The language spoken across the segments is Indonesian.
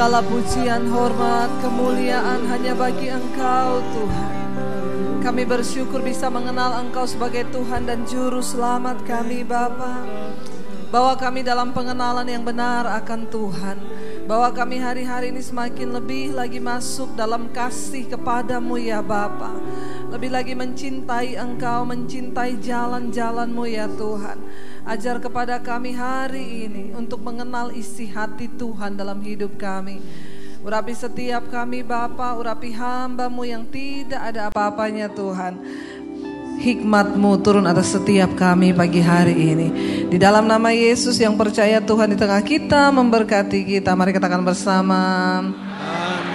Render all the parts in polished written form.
Segala pujian, hormat, kemuliaan hanya bagi Engkau Tuhan. Kami bersyukur bisa mengenal Engkau sebagai Tuhan dan Juru Selamat kami Bapa. Bawa kami dalam pengenalan yang benar akan Tuhan. Bawa kami hari-hari ini semakin lebih lagi masuk dalam kasih kepadamu ya Bapa. Lebih lagi mencintai Engkau, mencintai jalan-jalan-Mu ya Tuhan. Ajar kepada kami hari ini untuk mengenal isi hati Tuhan dalam hidup kami. Urapi setiap kami Bapa, urapi hamba-Mu yang tidak ada apa-apanya Tuhan. Hikmat-Mu turun atas setiap kami pagi hari ini. Di dalam nama Yesus yang percaya Tuhan di tengah kita, memberkati kita. Mari katakan bersama.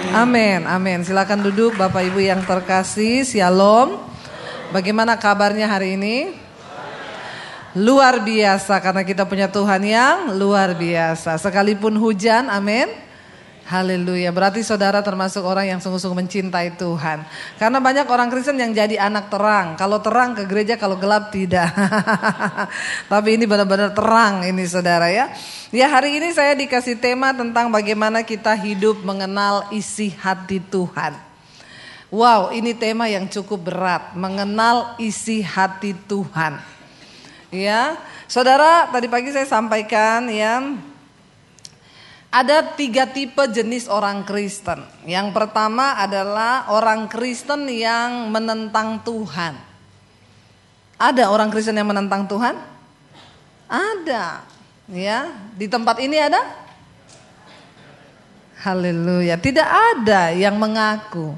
Amin, amin. Silakan duduk Bapak Ibu yang terkasih. Shalom. Bagaimana kabarnya hari ini? Luar biasa karena kita punya Tuhan yang luar biasa. Sekalipun hujan, amin. Haleluya. Berarti saudara termasuk orang yang sungguh-sungguh mencintai Tuhan. Karena banyak orang Kristen yang jadi anak terang. Kalau terang ke gereja, kalau gelap tidak. Tapi ini benar-benar terang ini saudara ya. Ya hari ini saya dikasih tema tentang bagaimana kita hidup mengenal isi hati Tuhan. Wow, ini tema yang cukup berat. Mengenal isi hati Tuhan. Ya, saudara tadi pagi saya sampaikan ya. Ada 3 tipe jenis orang Kristen. Yang pertama adalah orang Kristen yang menentang Tuhan. Ada orang Kristen yang menentang Tuhan? Ada. Ya, di tempat ini ada? Haleluya. Tidak ada yang mengaku.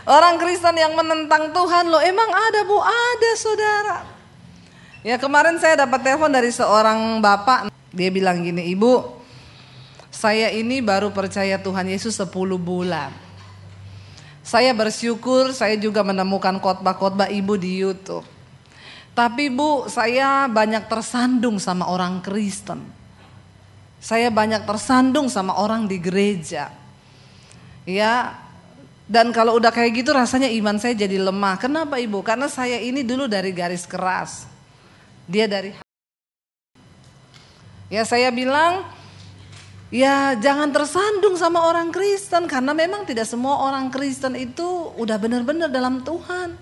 Orang Kristen yang menentang Tuhan loh, emang ada Bu? Ada saudara. Ya kemarin saya dapat telepon dari seorang bapak. Dia bilang gini, Ibu, saya ini baru percaya Tuhan Yesus 10 bulan. Saya bersyukur saya juga menemukan khotbah-khotbah Ibu di YouTube. Tapi Bu, saya banyak tersandung sama orang Kristen. Saya banyak tersandung sama orang di gereja. Ya, dan kalau udah kayak gitu rasanya iman saya jadi lemah. Kenapa Ibu? Karena saya ini dulu dari garis keras. Dia dari... Ya saya bilang, ya jangan tersandung sama orang Kristen. Karena memang tidak semua orang Kristen itu udah benar-benar dalam Tuhan.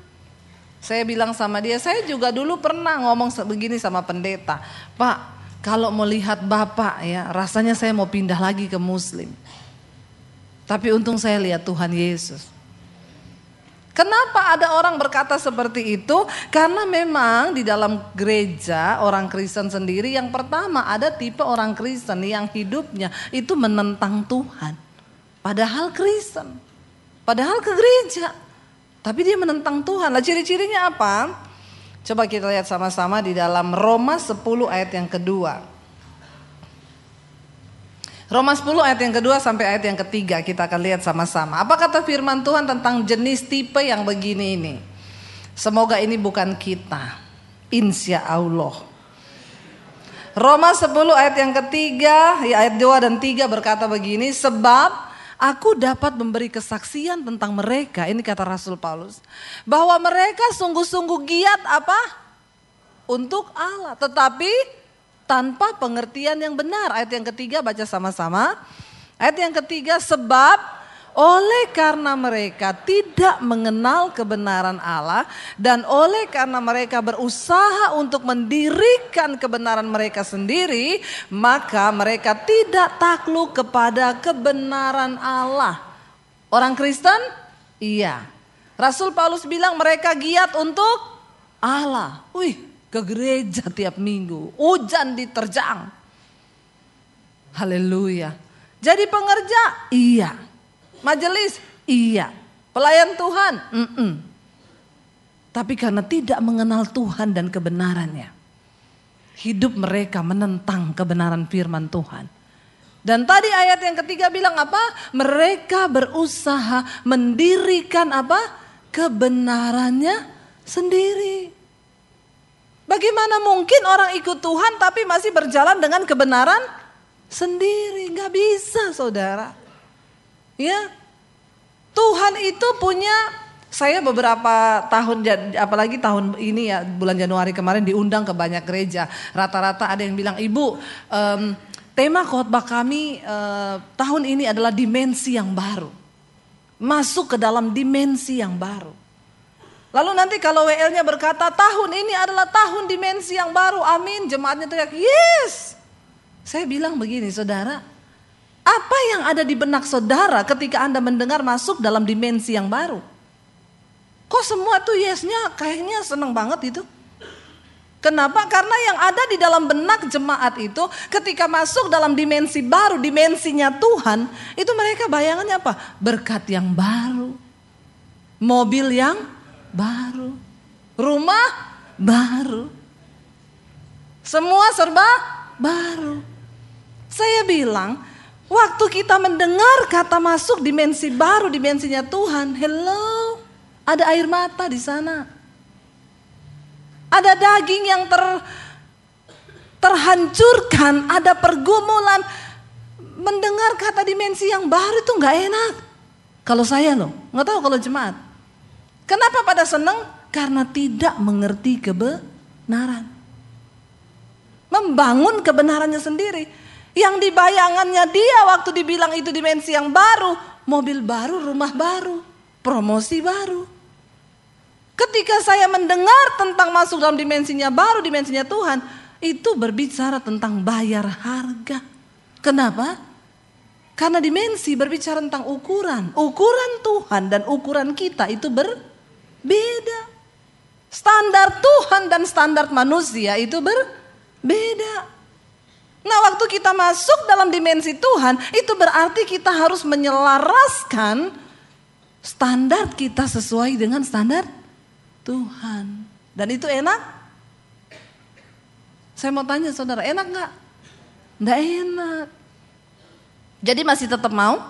Saya bilang sama dia, saya juga dulu pernah ngomong begini sama pendeta. Pak, kalau mau lihat Bapak ya rasanya saya mau pindah lagi ke Muslim. Tapi untung saya lihat Tuhan Yesus. Kenapa ada orang berkata seperti itu? Karena memang di dalam gereja orang Kristen sendiri yang pertama ada tipe orang Kristen yang hidupnya itu menentang Tuhan. Padahal Kristen, padahal ke gereja, tapi dia menentang Tuhan. Lah ciri-cirinya apa? Coba kita lihat sama-sama di dalam Roma 10 ayat yang kedua. Roma 10 ayat yang kedua sampai ayat yang ketiga kita akan lihat sama-sama. Apa kata firman Tuhan tentang jenis tipe yang begini ini? Semoga ini bukan kita. Insya Allah. Roma 10 ayat yang ketiga, ayat 2 dan 3 berkata begini. Sebab aku dapat memberi kesaksian tentang mereka. Ini kata Rasul Paulus. Bahwa mereka sungguh-sungguh giat apa? Untuk Allah. Tetapi tanpa pengertian yang benar. Ayat yang ketiga baca sama-sama. Ayat yang ketiga, sebab oleh karena mereka tidak mengenal kebenaran Allah dan oleh karena mereka berusaha untuk mendirikan kebenaran mereka sendiri, maka mereka tidak takluk kepada kebenaran Allah. Orang Kristen? Iya. Rasul Paulus bilang mereka giat untuk Allah. Wih, ke gereja tiap minggu, hujan diterjang. Haleluya. Jadi pengerja? Iya. Majelis? Iya. Pelayan Tuhan? Tapi karena tidak mengenal Tuhan dan kebenarannya, hidup mereka menentang kebenaran firman Tuhan. Dan tadi ayat yang ketiga bilang apa? Mereka berusaha mendirikan apa? Kebenarannya sendiri. Bagaimana mungkin orang ikut Tuhan tapi masih berjalan dengan kebenaran sendiri? Gak bisa saudara. Ya, Tuhan itu punya, saya beberapa tahun, apalagi tahun ini ya bulan Januari kemarin diundang ke banyak gereja. Rata-rata ada yang bilang, Ibu Tema khotbah kami tahun ini adalah dimensi yang baru. Masuk ke dalam dimensi yang baru. Lalu nanti kalau WL-nya berkata tahun ini adalah tahun dimensi yang baru, amin. Jemaatnya teriak, yes. Saya bilang begini, saudara, apa yang ada di benak saudara ketika Anda mendengar masuk dalam dimensi yang baru? Kok semua tuh yesnya kayaknya seneng banget itu? Kenapa? Karena yang ada di dalam benak jemaat itu ketika masuk dalam dimensi baru, dimensinya Tuhan, itu mereka bayangannya apa? Berkat yang baru, mobil yang baru, rumah baru, semua serba baru. Saya bilang, waktu kita mendengar kata masuk dimensi baru, dimensinya Tuhan, hello, ada air mata di sana. Ada daging yang terhancurkan, ada pergumulan. Mendengar kata dimensi yang baru itu gak enak. Kalau saya loh, gak tahu kalau jemaat. Kenapa pada seneng? Karena tidak mengerti kebenaran. Membangun kebenarannya sendiri. Yang dibayangannya dia waktu dibilang itu dimensi yang baru. Mobil baru, rumah baru, promosi baru. Ketika saya mendengar tentang masuk dalam dimensinya baru, dimensinya Tuhan, itu berbicara tentang bayar harga. Kenapa? Karena dimensi berbicara tentang ukuran. Ukuran Tuhan dan ukuran kita itu berbeda. Standar Tuhan dan standar manusia itu berbeda. Nah, waktu kita masuk dalam dimensi Tuhan, itu berarti kita harus menyelaraskan standar kita sesuai dengan standar Tuhan. Dan itu enak? Saya mau tanya saudara, enak gak? Nggak enak. Jadi masih tetap mau?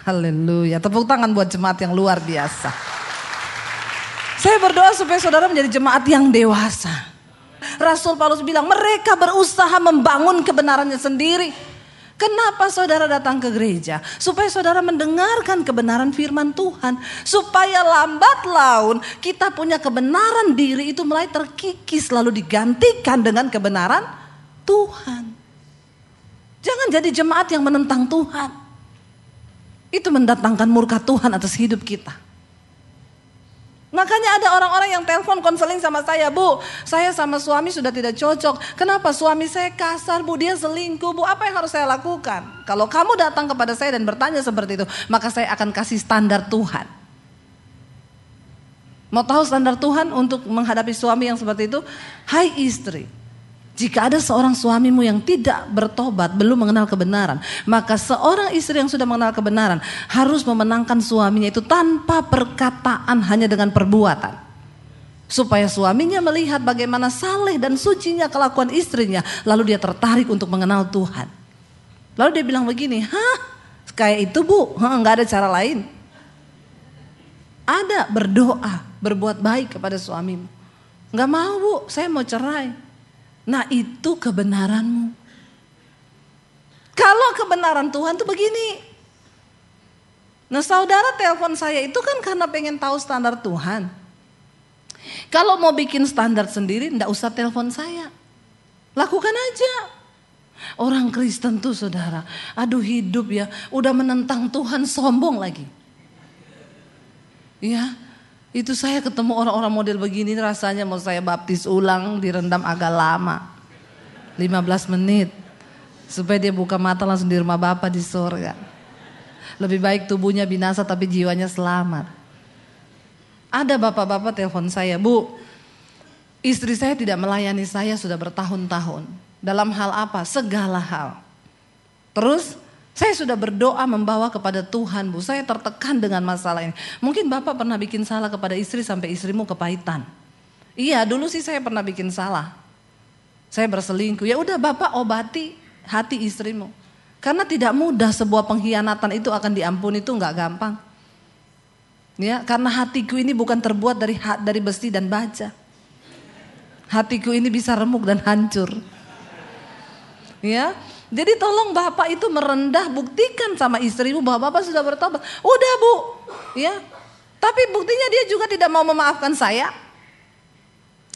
Haleluya. Tepuk tangan buat jemaat yang luar biasa. Saya berdoa supaya saudara menjadi jemaat yang dewasa. Rasul Paulus bilang mereka berusaha membangun kebenarannya sendiri. Kenapa saudara datang ke gereja? Supaya saudara mendengarkan kebenaran firman Tuhan. Supaya lambat laun kita punya kebenaran diri itu mulai terkikis lalu digantikan dengan kebenaran Tuhan. Jangan jadi jemaat yang menentang Tuhan. Itu mendatangkan murka Tuhan atas hidup kita. Makanya ada orang-orang yang telepon konseling sama saya, Bu, saya sama suami sudah tidak cocok. Kenapa? Suami saya kasar, Bu, dia selingkuh, Bu, apa yang harus saya lakukan? Kalau kamu datang kepada saya dan bertanya seperti itu, maka saya akan kasih standar Tuhan. Mau tahu standar Tuhan untuk menghadapi suami yang seperti itu? Hai istri, jika ada seorang suamimu yang tidak bertobat, belum mengenal kebenaran, maka seorang istri yang sudah mengenal kebenaran harus memenangkan suaminya itu tanpa perkataan, hanya dengan perbuatan. Supaya suaminya melihat bagaimana saleh dan sucinya kelakuan istrinya, lalu dia tertarik untuk mengenal Tuhan. Lalu dia bilang begini, kayak itu Bu, gak ada cara lain. Ada, berdoa, berbuat baik kepada suamimu. Gak mau Bu, saya mau cerai. Nah itu kebenaranmu. Kalau kebenaran Tuhan tuh begini. Nah saudara telepon saya itu kan karena pengen tahu standar Tuhan. Kalau mau bikin standar sendiri enggak usah telepon saya. Lakukan aja. Orang Kristen tuh saudara, aduh hidup ya, udah menentang Tuhan sombong lagi. Ya. Itu saya ketemu orang-orang model begini rasanya mau saya baptis ulang, direndam agak lama. 15 menit. Supaya dia buka mata langsung di rumah Bapa di surga. Lebih baik tubuhnya binasa tapi jiwanya selamat. Ada bapak-bapak telepon saya, Bu, istri saya tidak melayani saya sudah bertahun-tahun. Dalam hal apa? Segala hal. Terus saya sudah berdoa membawa kepada Tuhan, Bu. Saya tertekan dengan masalah ini. Mungkin Bapak pernah bikin salah kepada istri sampai istrimu kepahitan. Iya, dulu sih saya pernah bikin salah. Saya berselingkuh. Ya udah Bapak obati hati istrimu. Karena tidak mudah sebuah pengkhianatan itu akan diampuni, itu nggak gampang. Ya, karena hatiku ini bukan terbuat dari besi dan baja. Hatiku ini bisa remuk dan hancur. Ya. Jadi tolong Bapak itu merendah, buktikan sama istrimu bahwa Bapak sudah bertobat. Udah Bu, ya. Tapi buktinya dia juga tidak mau memaafkan saya.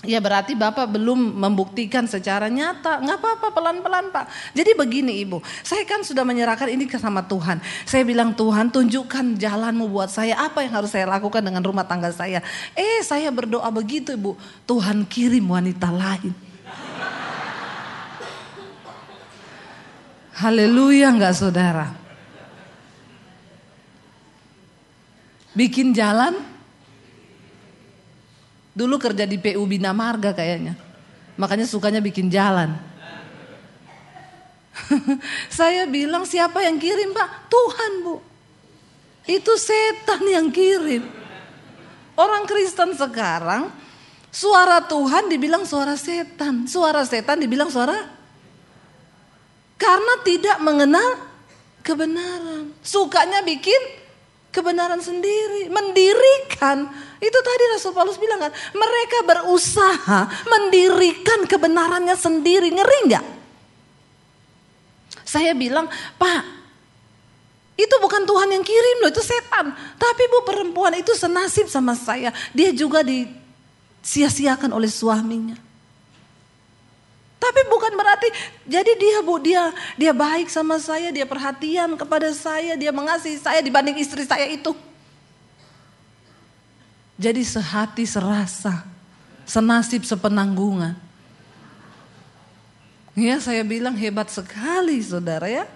Ya berarti Bapak belum membuktikan secara nyata. Nggak apa-apa, pelan-pelan Pak. Jadi begini Ibu, saya kan sudah menyerahkan ini sama Tuhan. Saya bilang, Tuhan tunjukkan jalanmu buat saya. Apa yang harus saya lakukan dengan rumah tangga saya. Saya berdoa begitu Ibu. Tuhan kirim wanita lain. Haleluya nggak saudara? Bikin jalan. Dulu kerja di PU Bina Marga kayaknya. Makanya sukanya bikin jalan. Saya bilang, siapa yang kirim Pak? Tuhan Bu. Itu setan yang kirim. Orang Kristen sekarang, suara Tuhan dibilang suara setan. Suara setan dibilang suara. Karena tidak mengenal kebenaran. Sukanya bikin kebenaran sendiri. Mendirikan. Itu tadi Rasul Paulus bilang kan, mereka berusaha mendirikan kebenarannya sendiri. Ngeri nggak? Saya bilang, Pak, itu bukan Tuhan yang kirim loh, itu setan. Tapi Bu, perempuan itu senasib sama saya. Dia juga disia-siakan oleh suaminya. Tapi bukan berarti, jadi dia Bu, dia baik sama saya, dia perhatian kepada saya, dia mengasihi saya dibanding istri saya itu. Jadi sehati serasa, senasib sepenanggungan. Ya saya bilang hebat sekali saudara ya.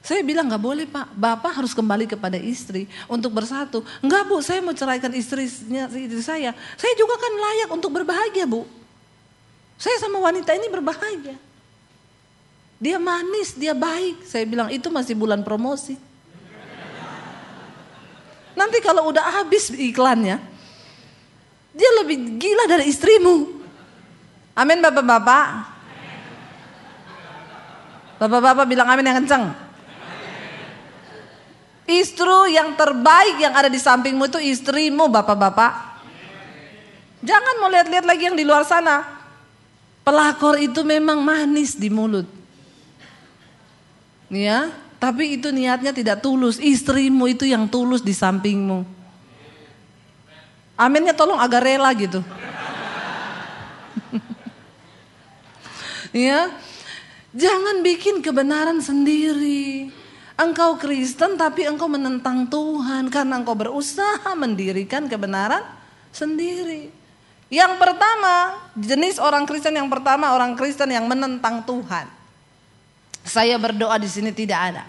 Saya bilang gak boleh Pak, Bapak harus kembali kepada istri untuk bersatu. Enggak Bu, saya mau ceraikan istri saya. Saya juga kan layak untuk berbahagia Bu. Saya sama wanita ini berbahagia. Dia manis, dia baik. Saya bilang itu masih bulan promosi. Nanti kalau udah habis iklannya, dia lebih gila dari istrimu. Amin Bapak-bapak. Bapak-bapak bilang amin yang kencang. Istri yang terbaik yang ada di sampingmu itu istrimu Bapak-bapak. Jangan mau lihat-lihat lagi yang di luar sana. Pelakor itu memang manis di mulut. Ya. Tapi itu niatnya tidak tulus. Istrimu itu yang tulus di sampingmu. Aminnya tolong agak rela gitu. Ya, jangan bikin kebenaran sendiri. Engkau Kristen tapi engkau menentang Tuhan karena engkau berusaha mendirikan kebenaran sendiri. Yang pertama, jenis orang Kristen yang pertama, orang Kristen yang menentang Tuhan. Saya berdoa di sini tidak ada.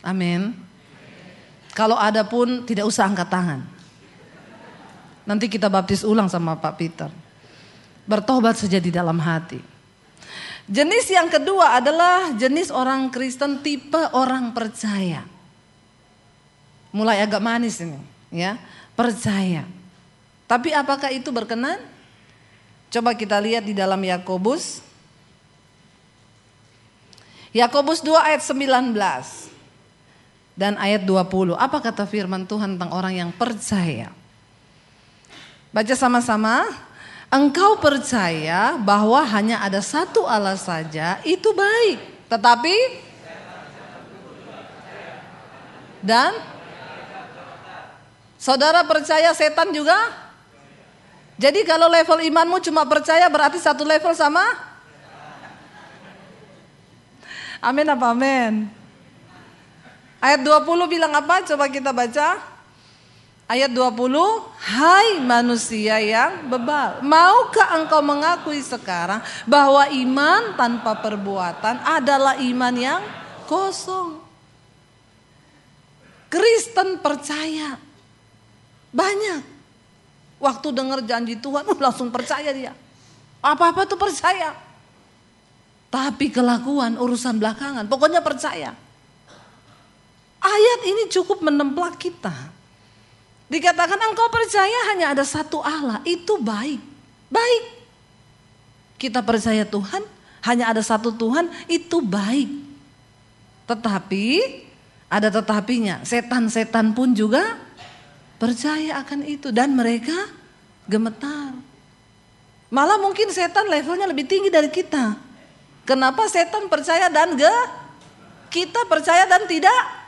Amin. Kalau ada pun tidak usah angkat tangan. Nanti kita baptis ulang sama Pak Peter. Bertobat saja di dalam hati. Jenis yang kedua adalah jenis orang Kristen tipe orang percaya. Mulai agak manis ini, ya. Percaya. Tapi apakah itu berkenan? Coba kita lihat di dalam Yakobus. Yakobus 2 ayat 19. Dan ayat 20, apa kata firman Tuhan tentang orang yang percaya? Baca sama-sama. Engkau percaya bahwa hanya ada satu Allah saja, itu baik. Tetapi dan saudara percaya setan juga? Jadi kalau level imanmu cuma percaya berarti satu level sama? Amin apa amin? Ayat 20 bilang apa? Coba kita baca. Ayat 20, hai manusia yang bebal, maukah engkau mengakui sekarang bahwa iman tanpa perbuatan adalah iman yang kosong? Kristen percaya. Banyak. Waktu dengar janji Tuhan, langsung percaya dia. Apa-apa tuh percaya. Tapi kelakuan urusan belakangan, pokoknya percaya. Ayat ini cukup menemplak kita. Dikatakan engkau percaya hanya ada satu Allah, itu baik. Baik. Kita percaya Tuhan, hanya ada satu Tuhan, itu baik. Tetapi, ada tetapinya, setan-setan pun juga percaya akan itu. Dan mereka gemetar. Malah mungkin setan levelnya lebih tinggi dari kita. Kenapa setan percaya dan kita percaya dan tidak?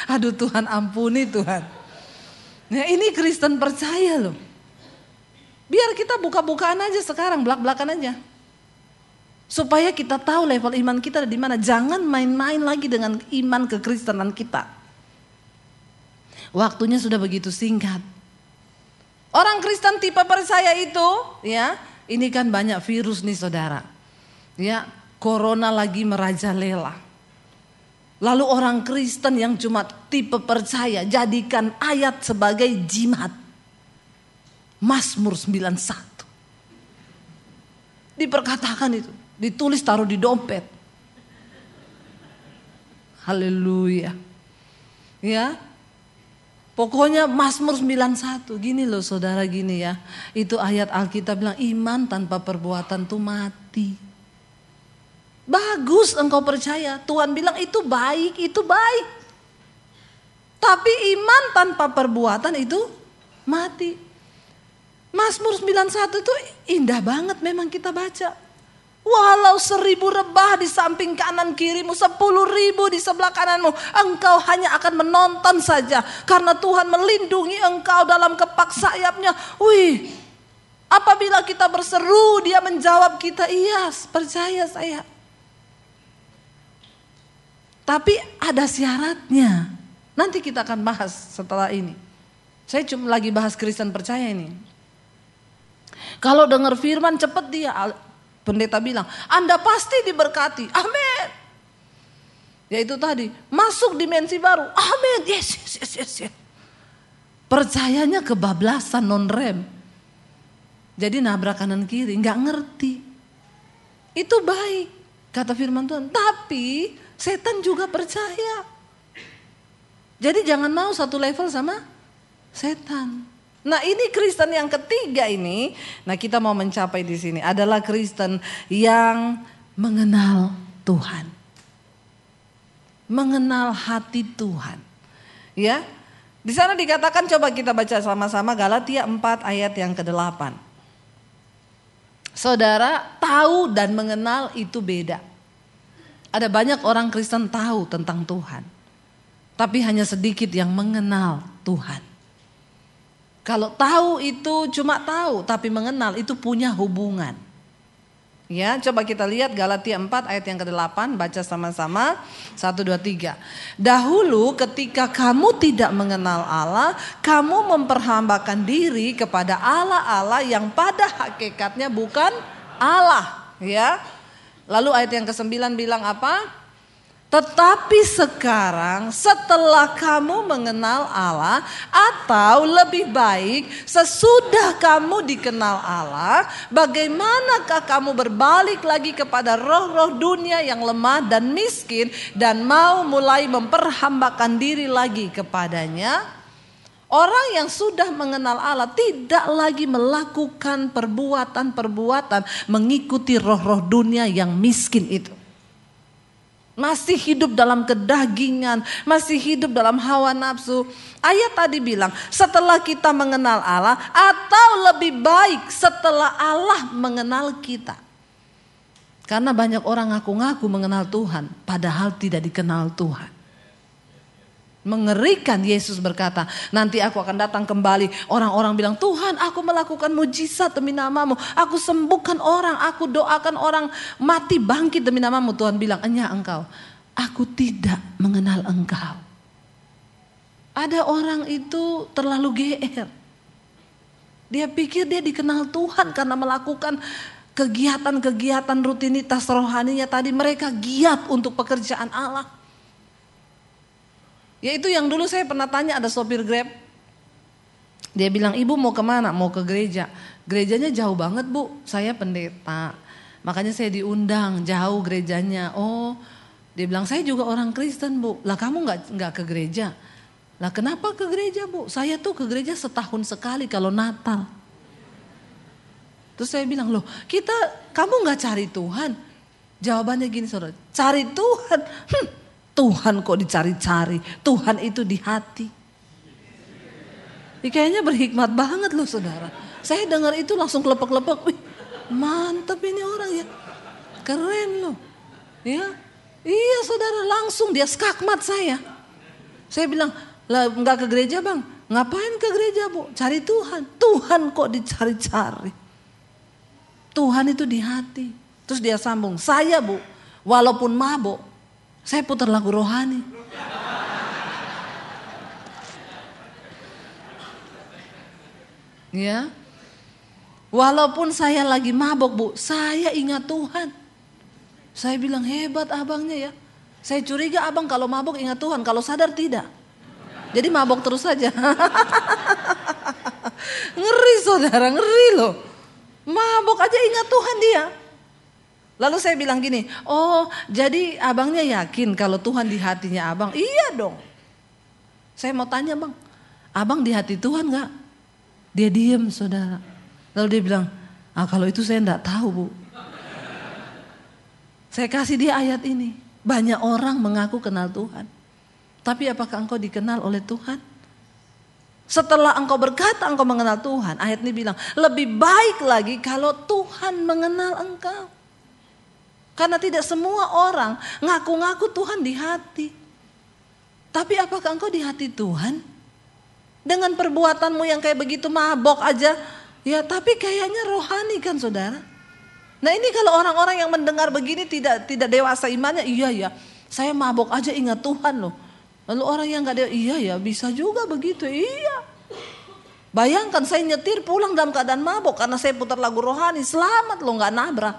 Aduh Tuhan ampuni Tuhan. Nah, ini Kristen percaya loh. Biar kita buka-bukaan aja sekarang, belak-belakan aja. Supaya kita tahu level iman kita di mana. Jangan main-main lagi dengan iman kekristenan kita. Waktunya sudah begitu singkat. Orang Kristen tipe percaya itu, ya, ini kan banyak virus nih saudara. Ya, corona lagi merajalela. Lalu orang Kristen yang cuma tipe percaya jadikan ayat sebagai jimat. Mazmur 91. Diperkatakan itu, ditulis taruh di dompet. Haleluya. Ya. Pokoknya Mazmur 91, gini loh saudara, gini ya. Itu ayat Alkitab bilang iman tanpa perbuatan tuh mati. Bagus engkau percaya, Tuhan bilang itu baik, itu baik. Tapi iman tanpa perbuatan itu mati. Mazmur 91 itu indah banget memang kita baca. Walau 1000 rebah di samping kanan kirimu, 10.000 di sebelah kananmu, engkau hanya akan menonton saja. Karena Tuhan melindungi engkau dalam kepak sayapnya. Wih, apabila kita berseru, dia menjawab kita, iya percaya saya. Tapi ada syaratnya. Nanti kita akan bahas setelah ini. Saya cuma lagi bahas Kristen percaya ini. Kalau dengar firman cepet dia. Pendeta bilang, Anda pasti diberkati. Amin. Ya itu tadi, masuk dimensi baru. Amin. Yes. Percayanya kebablasan, non-rem. Jadi nabrak kanan kiri, gak ngerti. Itu baik, kata firman Tuhan. Tapi setan juga percaya. Jadi jangan mau satu level sama setan. Nah ini Kristen yang ketiga ini. Nah kita mau mencapai di sini adalah Kristen yang mengenal Tuhan. Mengenal hati Tuhan. Ya. Di sana dikatakan, coba kita baca sama-sama Galatia 4 ayat yang ke-8. Saudara, tahu dan mengenal itu beda. Ada banyak orang Kristen tahu tentang Tuhan. Tapi hanya sedikit yang mengenal Tuhan. Kalau tahu itu cuma tahu, tapi mengenal itu punya hubungan. Ya, coba kita lihat Galatia 4 ayat yang ke-8, baca sama-sama. 1, 2, 3. Dahulu ketika kamu tidak mengenal Allah, kamu memperhambakan diri kepada Allah-Allah yang pada hakikatnya bukan Allah. Ya. Lalu ayat yang ke-9 bilang apa? Tetapi sekarang setelah kamu mengenal Allah, atau lebih baik sesudah kamu dikenal Allah, bagaimanakah kamu berbalik lagi kepada roh-roh dunia yang lemah dan miskin dan mau mulai memperhambakan diri lagi kepadanya? Orang yang sudah mengenal Allah tidak lagi melakukan perbuatan-perbuatan mengikuti roh-roh dunia yang miskin itu. Masih hidup dalam kedagingan, masih hidup dalam hawa nafsu. Ayat tadi bilang setelah kita mengenal Allah, atau lebih baik setelah Allah mengenal kita. Karena banyak orang ngaku-ngaku mengenal Tuhan, padahal tidak dikenal Tuhan. Mengerikan. Yesus berkata, nanti aku akan datang kembali. Orang-orang bilang, Tuhan aku melakukan mujizat demi namamu. Aku sembuhkan orang, aku doakan orang mati bangkit demi namamu. Tuhan bilang, enya engkau, aku tidak mengenal engkau. Ada orang itu terlalu GR. Dia pikir dia dikenal Tuhan karena melakukan kegiatan-kegiatan rutinitas rohaninya tadi. Mereka giat untuk pekerjaan Allah. Yaitu yang dulu saya pernah tanya, ada sopir Grab. Dia bilang, ibu mau kemana? Mau ke gereja. Gerejanya jauh banget bu, saya pendeta. Makanya saya diundang, jauh gerejanya. Oh, dia bilang saya juga orang Kristen bu. Lah kamu nggak ke gereja? Lah kenapa ke gereja bu? Saya tuh ke gereja setahun sekali kalau Natal. Terus saya bilang, loh kamu nggak cari Tuhan? Jawabannya gini saudara, cari Tuhan. Tuhan kok dicari-cari, Tuhan itu di hati. Ini kayaknya berhikmat banget loh saudara. Saya dengar itu langsung kelepek-kelepek. Wih, mantap ini orang ya. Keren loh. Ya. Iya saudara, langsung dia skakmat saya. Saya bilang, lah enggak ke gereja bang. Ngapain ke gereja Bu? Cari Tuhan. Tuhan kok dicari-cari. Tuhan itu di hati. Terus dia sambung, saya Bu, walaupun mabuk, saya putar lagu rohani. Ya, walaupun saya lagi mabuk Bu, saya ingat Tuhan. Saya bilang hebat abangnya ya. Saya curiga abang kalau mabuk ingat Tuhan, kalau sadar tidak. Jadi mabuk terus saja. Ngeri saudara, ngeri loh. Mabuk aja ingat Tuhan dia. Lalu saya bilang gini, oh jadi abangnya yakin kalau Tuhan di hatinya abang? Iya dong. Saya mau tanya bang, abang di hati Tuhan gak? Dia diem saudara. Lalu dia bilang, kalau itu saya enggak tahu Bu. Saya kasih dia ayat ini. Banyak orang mengaku kenal Tuhan. Tapi apakah engkau dikenal oleh Tuhan? Setelah engkau berkata engkau mengenal Tuhan, ayat ini bilang, lebih baik lagi kalau Tuhan mengenal engkau. Karena tidak semua orang ngaku-ngaku Tuhan di hati. Tapi apakah engkau di hati Tuhan? Dengan perbuatanmu yang kayak begitu mabok aja, ya tapi kayaknya rohani kan saudara. Nah ini kalau orang-orang yang mendengar begini tidak dewasa imannya, iya ya saya mabok aja ingat Tuhan loh. Lalu orang yang gak dewasa, iya ya bisa juga begitu, iya. Bayangkan saya nyetir pulang dalam keadaan mabok karena saya putar lagu rohani, selamat loh gak nabrak.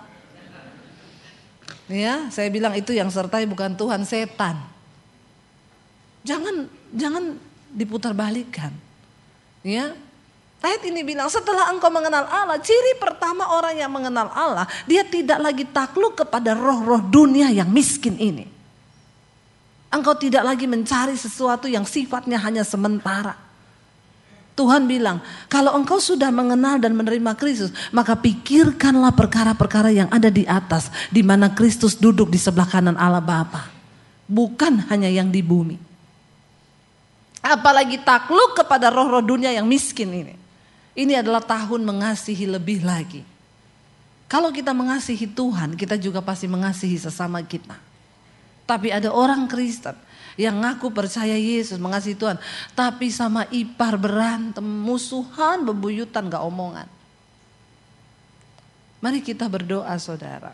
Ya saya bilang itu yang sertai bukan Tuhan, setan. Jangan diputar balikan. Ya. Ayat ini bilang setelah engkau mengenal Allah, ciri pertama orang yang mengenal Allah, dia tidak lagi takluk kepada roh-roh dunia yang miskin ini. Engkau tidak lagi mencari sesuatu yang sifatnya hanya sementara. Tuhan bilang, kalau engkau sudah mengenal dan menerima Kristus, maka pikirkanlah perkara-perkara yang ada di atas, di mana Kristus duduk di sebelah kanan Allah Bapa. Bukan hanya yang di bumi. Apalagi takluk kepada roh-roh dunia yang miskin ini. Ini adalah tahun mengasihi lebih lagi. Kalau kita mengasihi Tuhan, kita juga pasti mengasihi sesama kita. Tapi ada orang Kristen yang ngaku percaya Yesus, mengasihi Tuhan, tapi sama ipar berantem, musuhan, bebuyutan, gak omongan. Mari kita berdoa saudara.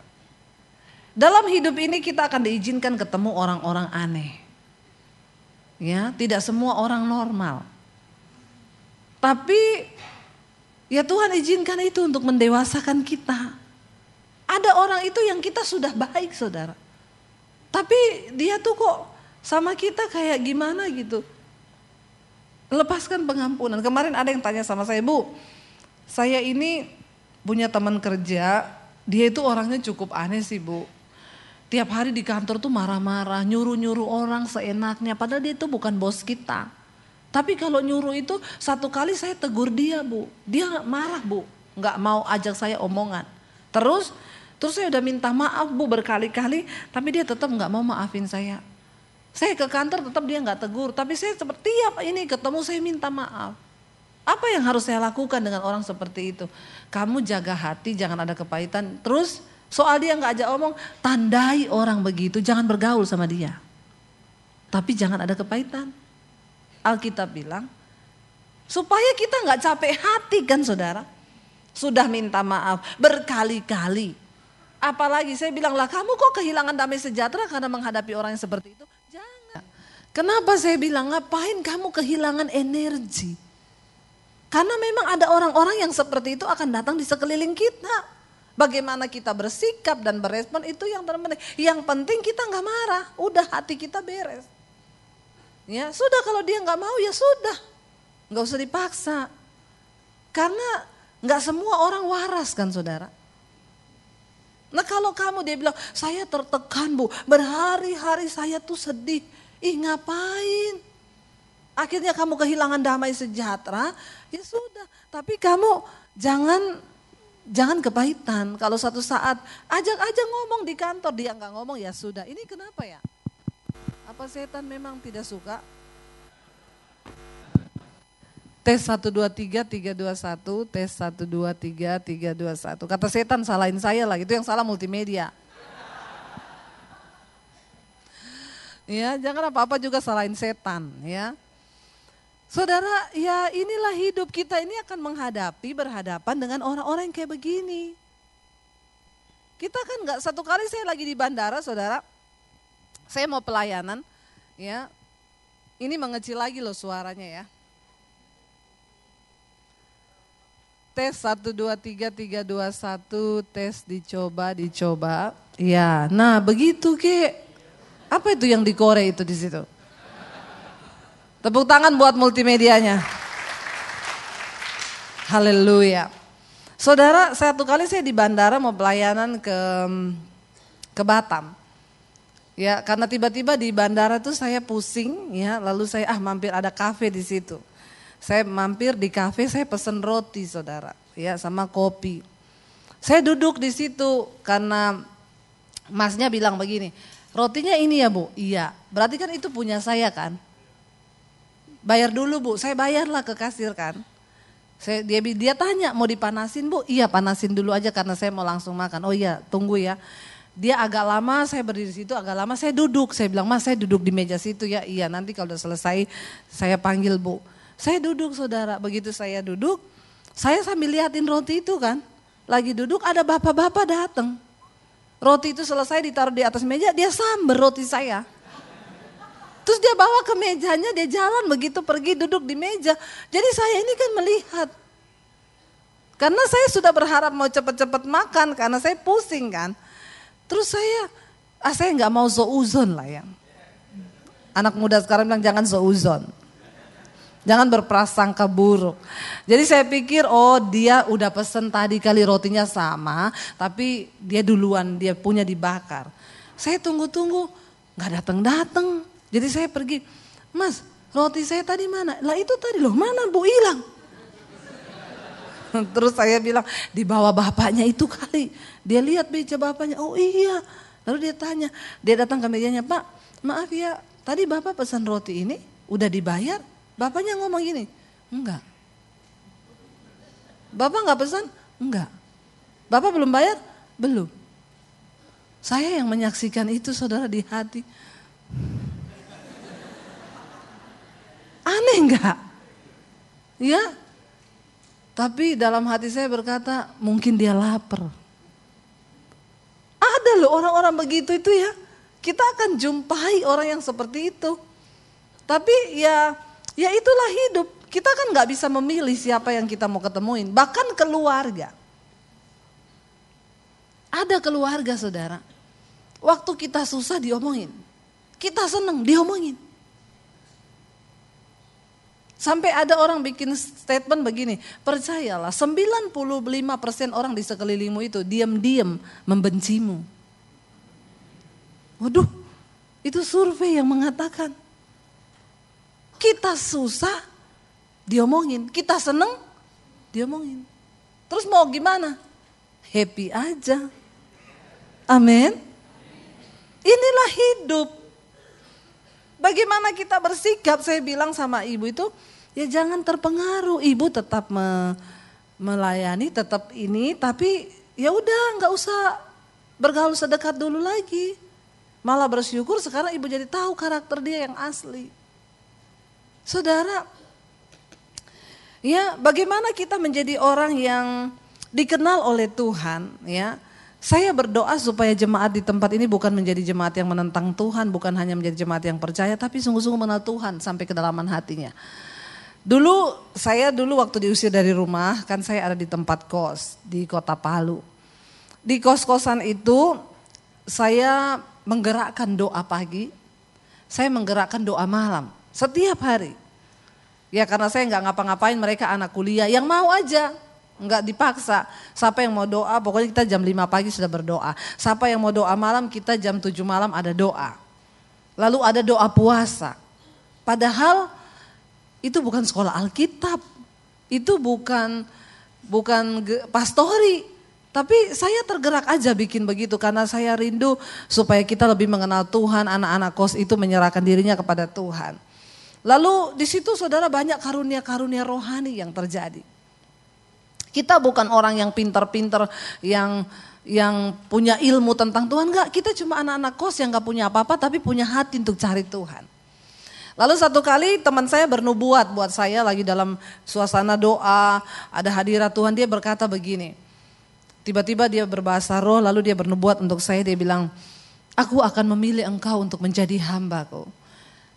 Dalam hidup ini kita akan diizinkan ketemu orang-orang aneh. Ya, tidak semua orang normal. Tapi ya Tuhan izinkan itu untuk mendewasakan kita. Ada orang itu yang kita sudah baik saudara. Tapi dia tuh kok sama kita kayak gimana gitu. Lepaskan pengampunan. Kemarin ada yang tanya sama saya, Bu, saya ini punya teman kerja, dia itu orangnya cukup aneh sih Bu. Tiap hari di kantor tuh marah-marah, nyuruh-nyuruh orang seenaknya. Padahal dia itu bukan bos kita. Tapi kalau nyuruh itu satu kali saya tegur dia Bu. Dia marah Bu, gak mau ajak saya omongan. Terus saya udah minta maaf Bu berkali-kali. Tapi dia tetap gak mau maafin saya. Saya ke kantor tetap dia gak tegur. Tapi saya seperti tiap ini ketemu saya minta maaf. Apa yang harus saya lakukan dengan orang seperti itu? Kamu jaga hati, jangan ada kepahitan. Terus soal dia gak ajak omong, tandai orang begitu, jangan bergaul sama dia. Tapi jangan ada kepahitan. Alkitab bilang, supaya kita gak capek hati kan saudara. Sudah minta maaf berkali-kali. Apalagi saya bilang lah, kamu kok kehilangan damai sejahtera karena menghadapi orang yang seperti itu? Jangan. Kenapa saya bilang, ngapain kamu kehilangan energi? Karena memang ada orang-orang yang seperti itu akan datang di sekeliling kita. Bagaimana kita bersikap dan berespon itu yang terpenting. Yang penting kita gak marah, udah hati kita beres. Ya sudah, kalau dia gak mau ya sudah, gak usah dipaksa. Karena gak semua orang waras kan saudara. Nah kalau kamu dia bilang, saya tertekan Bu, berhari-hari saya tuh sedih. Ih ngapain? Akhirnya kamu kehilangan damai sejahtera, ya sudah. Tapi kamu jangan kepahitan. Kalau satu saat ajak aja ngomong di kantor, dia nggak ngomong ya sudah. Ini kenapa ya? Apa setan memang tidak suka? Tes 1, 2, 3, 3, 2, 1, tes 1, 2, 3, 3, 2, 1. Kata setan salahin saya lah, itu yang salah multimedia. Ya, jangan apa-apa juga salahin setan ya. Saudara, ya inilah hidup kita ini akan berhadapan dengan orang-orang yang kayak begini. Kita kan nggak, satu kali saya lagi di bandara, saudara, saya mau pelayanan, ya, ini mengecil lagi loh suaranya ya. Tes 1, 2, 3, 3, 2, 1, tes dicoba. Ya, nah begitu Ki. Apa itu yang dikorek itu di situ? Tepuk tangan buat multimedianya. Haleluya. Saudara, satu kali saya di bandara mau pelayanan ke Batam. Ya, karena tiba-tiba di bandara tuh saya pusing ya, lalu saya mampir ada kafe di situ. Saya mampir di kafe, saya pesen roti saudara, ya sama kopi. Saya duduk di situ karena masnya bilang begini, rotinya ini ya Bu, iya. Berarti kan itu punya saya kan? Bayar dulu Bu, saya bayarlah ke kasir kan. Dia tanya mau dipanasin Bu, iya panasin dulu aja karena saya mau langsung makan. Oh iya tunggu ya. Dia agak lama, saya berdiri di situ agak lama, saya duduk. Saya bilang Mas saya duduk di meja situ ya, iya nanti kalau udah selesai saya panggil Bu. Saya duduk saudara, begitu saya duduk, saya sambil liatin roti itu kan. Lagi duduk ada bapak-bapak datang. Roti itu selesai ditaruh di atas meja, dia samber roti saya. Terus dia bawa ke mejanya, dia jalan begitu pergi duduk di meja. Jadi saya ini kan melihat. Karena saya sudah berharap mau cepat-cepat makan, karena saya pusing kan. Terus saya nggak mau zouzon lah ya. Anak muda sekarang bilang jangan zouzon. Jangan berprasangka buruk. Jadi saya pikir dia udah pesen tadi kali rotinya sama. Tapi dia duluan, dia punya dibakar. Saya tunggu-tunggu gak datang-datang. Jadi saya pergi, Mas roti saya tadi mana? Lah itu tadi loh, mana Bu hilang? Terus saya bilang di bawah bapaknya itu kali. Dia lihat meja bapaknya, oh iya. Lalu dia tanya, dia datang ke mejanya, Pak maaf ya tadi bapak pesan roti ini udah dibayar? Bapaknya ngomong gini, enggak. Bapak enggak pesan? Enggak. Bapak belum bayar? Belum. Saya yang menyaksikan itu saudara di hati. Aneh enggak? Ya. Tapi dalam hati saya berkata, mungkin dia lapar. Ada loh orang-orang begitu itu ya. Kita akan jumpai orang yang seperti itu. Tapi ya itulah hidup. Kita kan gak bisa memilih siapa yang kita mau ketemuin. Bahkan keluarga. Ada keluarga saudara. Waktu kita susah diomongin. Kita seneng diomongin. Sampai ada orang bikin statement begini. Percayalah 95% orang di sekelilingmu itu diam-diam membencimu. Waduh, itu survei yang mengatakan. Kita susah, diomongin. Kita seneng, diomongin. Terus mau gimana? Happy aja. Amin. Inilah hidup. Bagaimana kita bersikap, saya bilang sama ibu itu, ya jangan terpengaruh. Ibu tetap melayani, tetap ini, tapi ya udah nggak usah bergaul sedekat dulu lagi. Malah bersyukur sekarang ibu jadi tahu karakter dia yang asli. Saudara, ya bagaimana kita menjadi orang yang dikenal oleh Tuhan ya. Saya berdoa supaya jemaat di tempat ini bukan menjadi jemaat yang menentang Tuhan, bukan hanya menjadi jemaat yang percaya, tapi sungguh-sungguh mengenal Tuhan sampai kedalaman hatinya. Saya dulu waktu diusir dari rumah, kan saya ada di tempat kos di Kota Palu. Di kos-kosan itu saya menggerakkan doa pagi, saya menggerakkan doa malam. Setiap hari. Ya karena saya nggak ngapa-ngapain, mereka anak kuliah yang mau aja. Nggak dipaksa. Siapa yang mau doa, pokoknya kita jam 5 pagi sudah berdoa. Siapa yang mau doa malam, kita jam 7 malam ada doa. Lalu ada doa puasa. Padahal itu bukan sekolah Alkitab. Itu bukan pastori. Tapi saya tergerak aja bikin begitu karena saya rindu supaya kita lebih mengenal Tuhan. Anak-anak kos itu menyerahkan dirinya kepada Tuhan. Lalu di situ saudara banyak karunia-karunia rohani yang terjadi. Kita bukan orang yang pintar-pintar, yang punya ilmu tentang Tuhan. Enggak, kita cuma anak-anak kos yang gak punya apa-apa tapi punya hati untuk cari Tuhan. Lalu satu kali teman saya bernubuat buat saya lagi dalam suasana doa, ada hadirat Tuhan, dia berkata begini. Tiba-tiba dia berbahasa roh, lalu dia bernubuat untuk saya, dia bilang, aku akan memilih engkau untuk menjadi hambaku.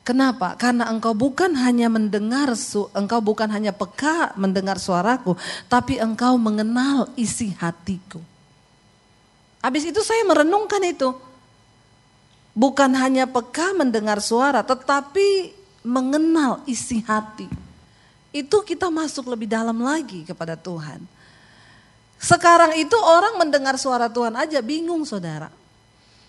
Kenapa? Karena engkau bukan hanya engkau bukan hanya peka mendengar suaraku, tapi engkau mengenal isi hatiku. Habis itu saya merenungkan itu. Bukan hanya peka mendengar suara, tetapi mengenal isi hati. Itu kita masuk lebih dalam lagi kepada Tuhan. Sekarang itu orang mendengar suara Tuhan aja bingung, saudara.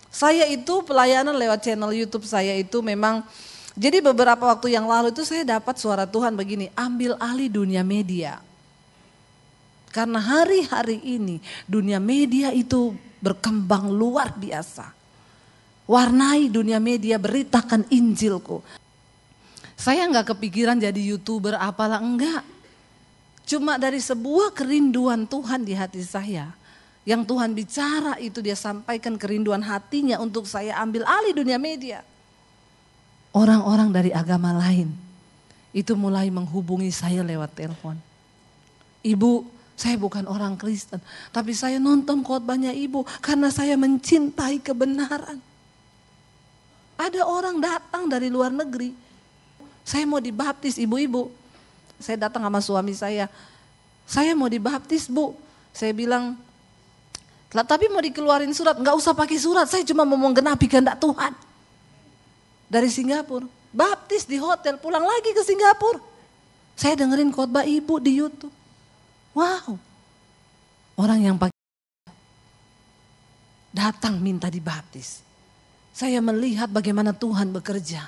Saya itu pelayanan lewat channel YouTube saya itu memang, jadi beberapa waktu yang lalu itu saya dapat suara Tuhan begini, ambil alih dunia media. Karena hari-hari ini dunia media itu berkembang luar biasa. Warnai dunia media, beritakan Injilku. Saya enggak kepikiran jadi YouTuber apalah, enggak. Cuma dari sebuah kerinduan Tuhan di hati saya. Yang Tuhan bicara itu dia sampaikan kerinduan hatinya untuk saya ambil alih dunia media. Orang-orang dari agama lain itu mulai menghubungi saya lewat telepon. Ibu, saya bukan orang Kristen, tapi saya nonton khotbahnya ibu karena saya mencintai kebenaran. Ada orang datang dari luar negeri, saya mau dibaptis ibu-ibu. Saya datang sama suami saya mau dibaptis bu. Saya bilang, tapi mau dikeluarin surat, nggak usah pakai surat, saya cuma mau menggenapi kehendak Tuhan. Dari Singapura, baptis di hotel, pulang lagi ke Singapura. Saya dengerin khotbah ibu di YouTube. Wow, orang yang pakai datang minta dibaptis. Saya melihat bagaimana Tuhan bekerja.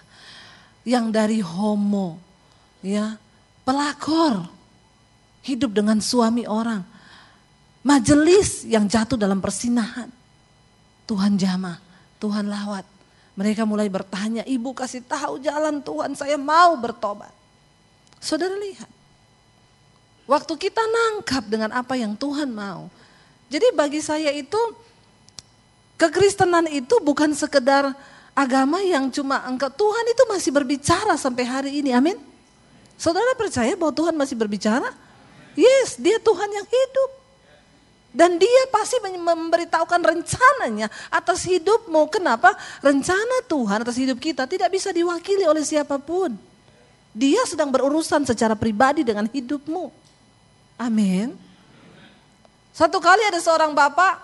Yang dari homo, ya, pelakor, hidup dengan suami orang. Majelis yang jatuh dalam persinahan. Tuhan jamah, Tuhan lawat. Mereka mulai bertanya, ibu kasih tahu jalan Tuhan, saya mau bertobat. Saudara lihat, waktu kita nangkap dengan apa yang Tuhan mau. Jadi bagi saya itu, kekristenan itu bukan sekedar agama yang cuma Tuhan itu masih berbicara sampai hari ini, amin. Saudara percaya bahwa Tuhan masih berbicara? Yes, dia Tuhan yang hidup. Dan dia pasti memberitahukan rencananya atas hidupmu. Kenapa? Rencana Tuhan atas hidup kita tidak bisa diwakili oleh siapapun. Dia sedang berurusan secara pribadi dengan hidupmu. Amin. Satu kali ada seorang bapak,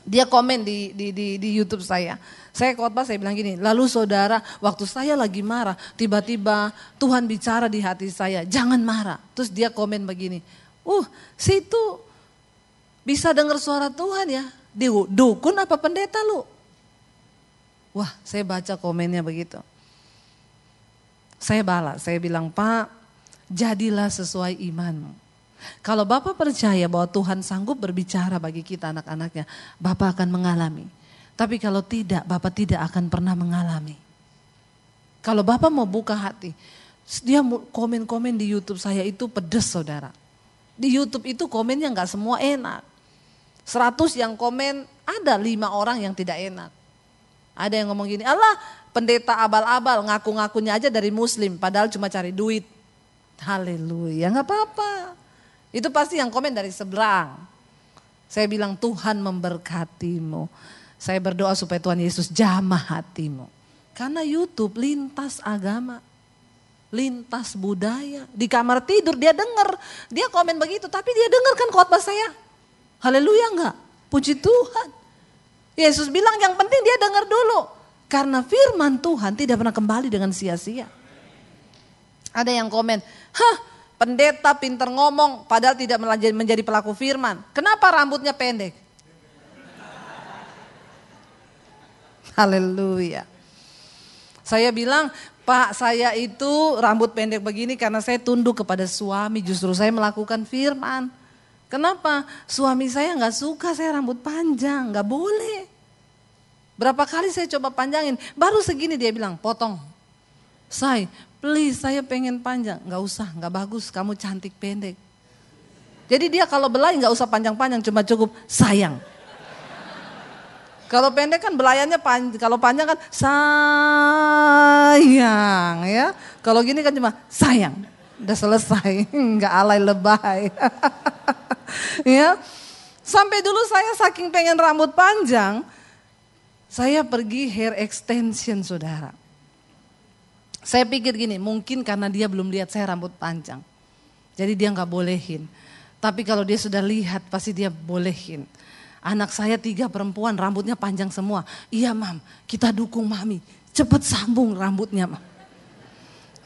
dia komen di YouTube saya. Saya khotbah, saya bilang gini, lalu saudara, waktu saya lagi marah, tiba-tiba Tuhan bicara di hati saya, jangan marah. Terus dia komen begini, situ bisa dengar suara Tuhan ya, dukun apa pendeta lu? Wah, saya baca komennya begitu. Saya balas, saya bilang, Pak, jadilah sesuai imanmu. Kalau Bapak percaya bahwa Tuhan sanggup berbicara bagi kita anak-anaknya, Bapak akan mengalami. Tapi kalau tidak, Bapak tidak akan pernah mengalami. Kalau Bapak mau buka hati, dia komen-komen di YouTube saya itu pedes, saudara. Di YouTube itu komennya gak semua enak. 100 yang komen, ada 5 orang yang tidak enak. Ada yang ngomong gini, Allah pendeta abal-abal, ngaku-ngakunya aja dari muslim, padahal cuma cari duit. Haleluya, gak apa-apa. Itu pasti yang komen dari seberang. Saya bilang Tuhan memberkatimu. Saya berdoa supaya Tuhan Yesus jamah hatimu. Karena YouTube lintas agama, lintas budaya. Di kamar tidur dia dengar, dia komen begitu, tapi dia dengar kan khotbah saya. Haleluya enggak? Puji Tuhan. Yesus bilang yang penting dia dengar dulu. Karena firman Tuhan tidak pernah kembali dengan sia-sia. Ada yang komen, pendeta pinter ngomong padahal tidak menjadi pelaku firman. Kenapa rambutnya pendek? Haleluya. Saya bilang, Pak, saya itu rambut pendek begini karena saya tunduk kepada suami. Justru saya melakukan firman. Kenapa? Suami saya gak suka saya rambut panjang, gak boleh. Berapa kali saya coba panjangin, baru segini dia bilang, potong. Please, saya pengen panjang. Gak usah, gak bagus, kamu cantik pendek. Jadi dia kalau belai gak usah panjang-panjang, cuma cukup sayang. Kalau pendek kan belayannya panjang, kalau panjang kan sayang ya. Kalau gini kan cuma sayang, udah selesai, nggak alay lebay. Ya, sampai dulu saya saking pengen rambut panjang, saya pergi hair extension saudara. Saya pikir gini, mungkin karena dia belum lihat saya rambut panjang, jadi dia nggak bolehin. Tapi kalau dia sudah lihat pasti dia bolehin. Anak saya 3 perempuan rambutnya panjang semua. Iya mam, kita dukung mami. Cepet sambung rambutnya mam.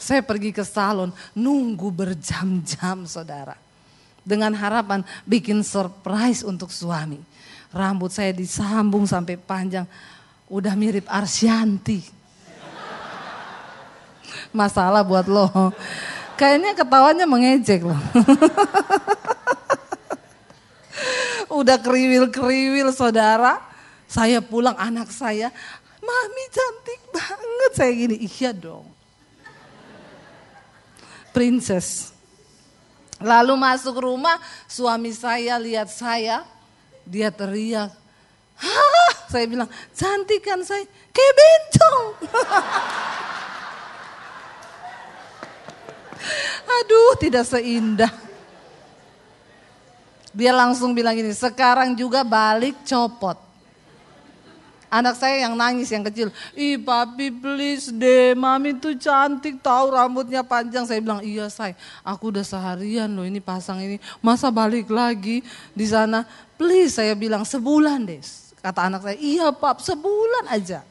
Saya pergi ke salon nunggu berjam-jam saudara. Dengan harapan bikin surprise untuk suami. Rambut saya disambung sampai panjang. Udah mirip Arsyanti. Masalah buat lo. Kayaknya ketawanya mengejek loh. Udah kriwil-kriwil saudara. Saya pulang anak saya, mami cantik banget. Saya gini, iya dong. Princess. Lalu masuk rumah, suami saya lihat saya, dia teriak. Hah? Saya bilang, cantik kan saya? Kayak bencong. Aduh, tidak seindah. Dia langsung bilang gini, sekarang juga balik copot. Anak saya yang nangis yang kecil, ih papi please deh, mami tuh cantik tahu rambutnya panjang. Saya bilang iya say, aku udah seharian loh ini pasang ini, masa balik lagi di sana. Please saya bilang sebulan deh. Kata anak saya, iya pap sebulan aja.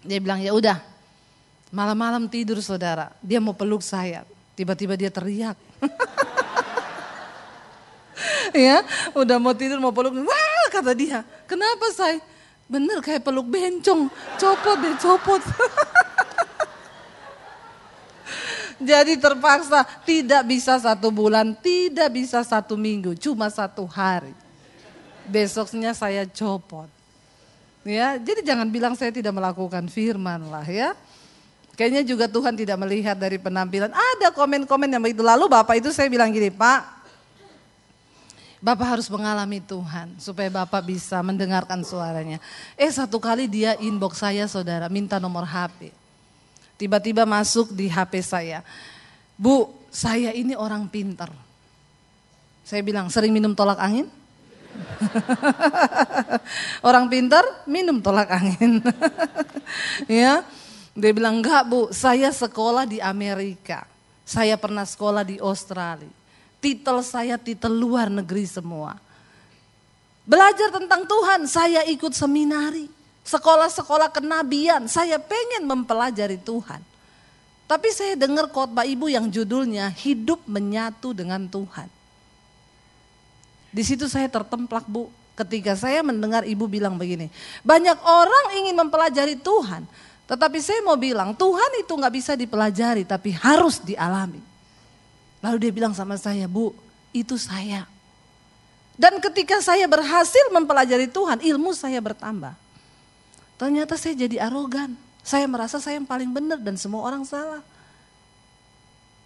Dia bilang ya udah. Malam-malam tidur saudara, dia mau peluk saya, tiba-tiba dia teriak. Ya, udah mau tidur mau peluk, wah kata dia, kenapa say? Bener kayak peluk bencong, copot deh copot. Jadi terpaksa tidak bisa 1 bulan, tidak bisa 1 minggu, cuma 1 hari. Besoknya saya copot. Ya, jadi jangan bilang saya tidak melakukan firman lah ya. Kayaknya juga Tuhan tidak melihat dari penampilan. Ada komen-komen yang begitu. Lalu Bapak itu saya bilang gini, Pak, Bapak harus mengalami Tuhan supaya Bapak bisa mendengarkan suaranya. Satu kali dia inbox saya saudara, minta nomor HP. Tiba-tiba masuk di HP saya. Bu, saya ini orang pintar. Saya bilang, sering minum tolak angin? Orang pintar minum tolak angin. Ya, dia bilang enggak bu, saya sekolah di Amerika. Saya pernah sekolah di Australia. Titel saya titel luar negeri semua. Belajar tentang Tuhan, saya ikut seminari. Sekolah-sekolah kenabian, saya pengen mempelajari Tuhan. Tapi saya dengar khotbah ibu yang judulnya Hidup Menyatu dengan Tuhan. Di situ saya tertemplak bu, ketika saya mendengar ibu bilang begini. Banyak orang ingin mempelajari Tuhan, tetapi saya mau bilang Tuhan itu gak bisa dipelajari tapi harus dialami. Lalu dia bilang sama saya, bu itu saya. Dan ketika saya berhasil mempelajari Tuhan, ilmu saya bertambah. Ternyata saya jadi arogan. Saya merasa saya yang paling benar dan semua orang salah.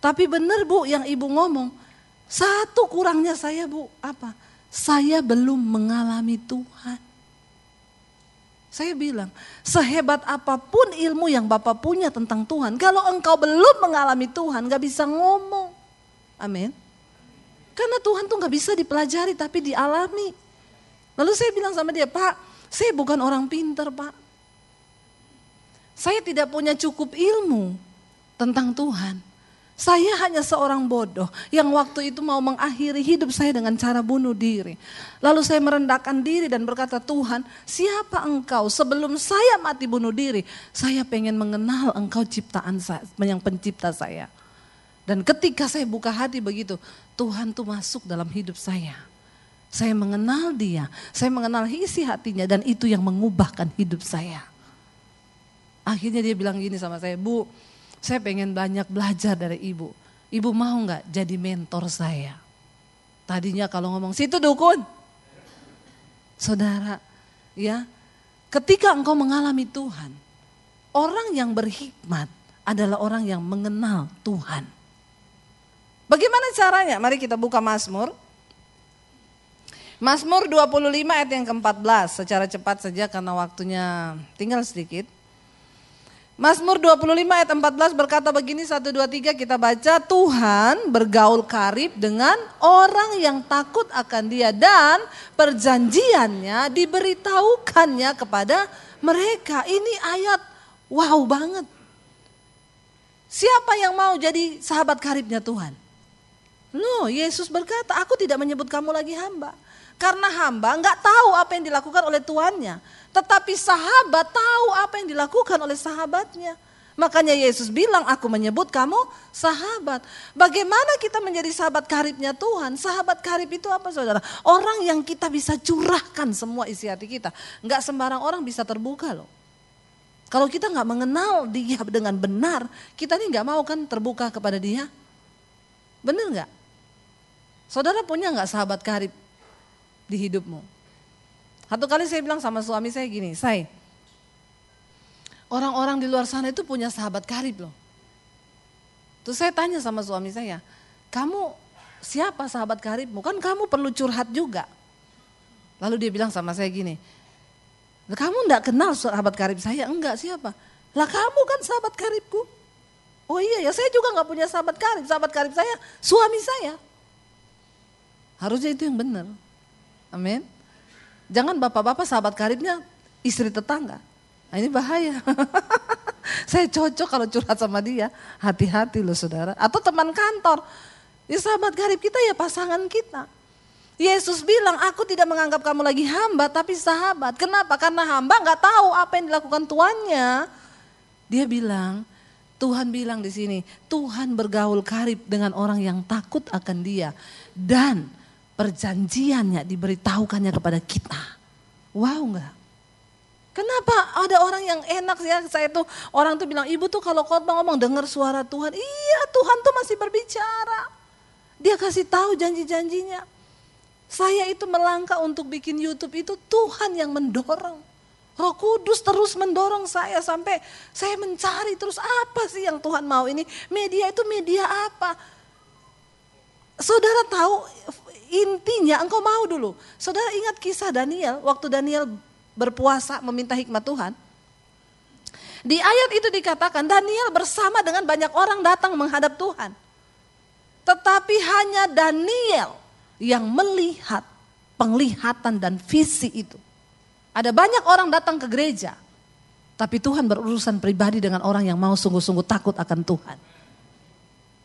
Tapi benar bu yang ibu ngomong. Satu kurangnya saya bu, apa? Saya belum mengalami Tuhan. Saya bilang, sehebat apapun ilmu yang Bapak punya tentang Tuhan, kalau engkau belum mengalami Tuhan gak bisa ngomong. Amin. Karena Tuhan tuh gak bisa dipelajari tapi dialami. Lalu saya bilang sama dia, Pak, saya bukan orang pintar Pak. Saya tidak punya cukup ilmu tentang Tuhan. Saya hanya seorang bodoh yang waktu itu mau mengakhiri hidup saya dengan cara bunuh diri. Lalu saya merendahkan diri dan berkata, Tuhan siapa engkau sebelum saya mati bunuh diri. Saya pengen mengenal engkau ciptaan saya, yang pencipta saya. Dan ketika saya buka hati begitu, Tuhan tuh masuk dalam hidup saya. Saya mengenal dia, saya mengenal isi hatinya dan itu yang mengubahkan hidup saya. Akhirnya dia bilang gini sama saya, Bu, saya pengen banyak belajar dari ibu. Ibu mau gak jadi mentor saya? Tadinya kalau ngomong, situ dukun. Saudara, ya, ketika engkau mengalami Tuhan, orang yang berhikmat adalah orang yang mengenal Tuhan. Bagaimana caranya? Mari kita buka Mazmur. Mazmur 25 ayat yang ke-14, secara cepat saja karena waktunya tinggal sedikit. Mazmur 25 ayat 14 berkata begini, 1, 2, 3 kita baca. Tuhan bergaul karib dengan orang yang takut akan Dia dan perjanjiannya diberitahukannya kepada mereka. Ini ayat wow banget. Siapa yang mau jadi sahabat karibnya Tuhan? Loh, Yesus berkata, aku tidak menyebut kamu lagi hamba. Karena hamba nggak tahu apa yang dilakukan oleh tuannya. Tetapi sahabat tahu apa yang dilakukan oleh sahabatnya. Makanya Yesus bilang, aku menyebut kamu sahabat. Bagaimana kita menjadi sahabat karibnya Tuhan? Sahabat karib itu apa, saudara? Orang yang kita bisa curahkan semua isi hati kita. Nggak sembarang orang bisa terbuka loh. Kalau kita nggak mengenal Dia dengan benar, kita ini nggak mau kan terbuka kepada Dia. Benar nggak? Saudara punya nggak sahabat karib di hidupmu? Satu kali saya bilang sama suami saya gini, orang-orang di luar sana itu punya sahabat karib loh. Terus saya tanya sama suami saya, kamu siapa sahabat karibmu? Kan kamu perlu curhat juga. Lalu dia bilang sama saya gini, kamu enggak kenal sahabat karib saya? Enggak, siapa? Lah kamu kan sahabat karibku. Oh iya ya, saya juga enggak punya sahabat karib saya suami saya. Harusnya itu yang benar. Amin. Jangan bapak-bapak sahabat karibnya istri tetangga. Nah ini bahaya. Saya cocok kalau curhat sama dia. Hati-hati loh saudara. Atau teman kantor. Ya sahabat karib kita ya pasangan kita. Yesus bilang, aku tidak menganggap kamu lagi hamba tapi sahabat. Kenapa? Karena hamba gak tahu apa yang dilakukan tuannya. Dia bilang, Tuhan bilang di sini, Tuhan bergaul karib dengan orang yang takut akan Dia. Dan perjanjiannya diberitahukannya kepada kita. Wow enggak? Kenapa ada orang yang enak ya, saya tuh orang tuh bilang, ibu tuh kalau khotbah ngomong dengar suara Tuhan. Iya, Tuhan tuh masih berbicara. Dia kasih tahu janji-janjinya. Saya itu melangkah untuk bikin YouTube itu Tuhan yang mendorong. Roh Kudus terus mendorong saya sampai saya mencari terus apa sih yang Tuhan mau ini. Media itu media apa? Saudara tahu intinya engkau mau dulu. Saudara ingat kisah Daniel, waktu Daniel berpuasa meminta hikmat Tuhan. Di ayat itu dikatakan Daniel bersama dengan banyak orang datang menghadap Tuhan. Tetapi hanya Daniel yang melihat penglihatan dan visi itu. Ada banyak orang datang ke gereja. Tapi Tuhan berurusan pribadi dengan orang yang mau sungguh-sungguh takut akan Tuhan.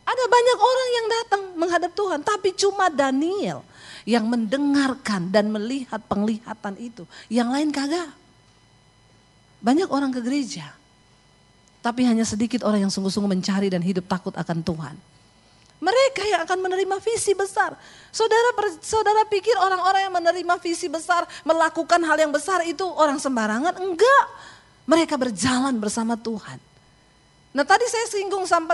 Ada banyak orang yang datang menghadap Tuhan, tapi cuma Daniel yang mendengarkan dan melihat penglihatan itu. Yang lain kagak. Banyak orang ke gereja, tapi hanya sedikit orang yang sungguh-sungguh mencari dan hidup takut akan Tuhan. Mereka yang akan menerima visi besar. Saudara pikir orang-orang yang menerima visi besar, melakukan hal yang besar itu orang sembarangan? Enggak. Mereka berjalan bersama Tuhan. Nah tadi saya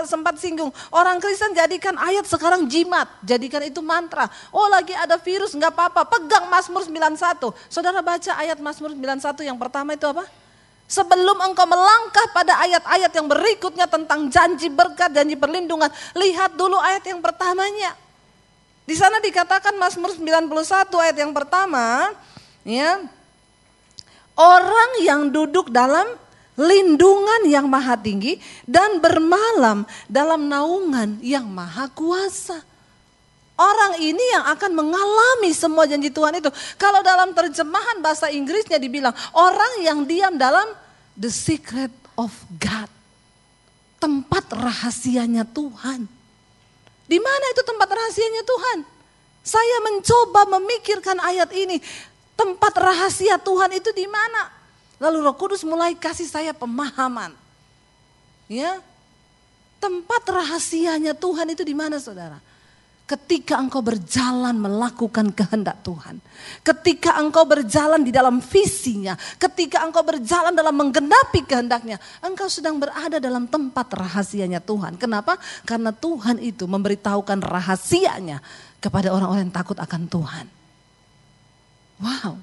sempat singgung, orang Kristen jadikan ayat sekarang jimat, jadikan itu mantra. Oh lagi ada virus nggak apa-apa, pegang Mazmur 91. Saudara baca ayat Mazmur 91 yang pertama itu apa? Sebelum engkau melangkah pada ayat-ayat yang berikutnya tentang janji berkat, janji perlindungan, lihat dulu ayat yang pertamanya. Di sana dikatakan Mazmur 91 ayat yang pertama, ya, orang yang duduk dalam lindungan yang maha tinggi dan bermalam dalam naungan yang maha kuasa. Orang ini yang akan mengalami semua janji Tuhan itu. Kalau dalam terjemahan bahasa Inggrisnya dibilang orang yang diam dalam the secret of God. Tempat rahasianya Tuhan. Di mana itu tempat rahasianya Tuhan? Saya mencoba memikirkan ayat ini. Tempat rahasia Tuhan itu di mana? Lalu Roh Kudus mulai kasih saya pemahaman. Ya. Tempat rahasianya Tuhan itu di mana saudara? Ketika engkau berjalan melakukan kehendak Tuhan. Ketika engkau berjalan di dalam visinya. Ketika engkau berjalan dalam menggenapi kehendaknya. Engkau sedang berada dalam tempat rahasianya Tuhan. Kenapa? Karena Tuhan itu memberitahukan rahasianya kepada orang-orang yang takut akan Tuhan. Wow.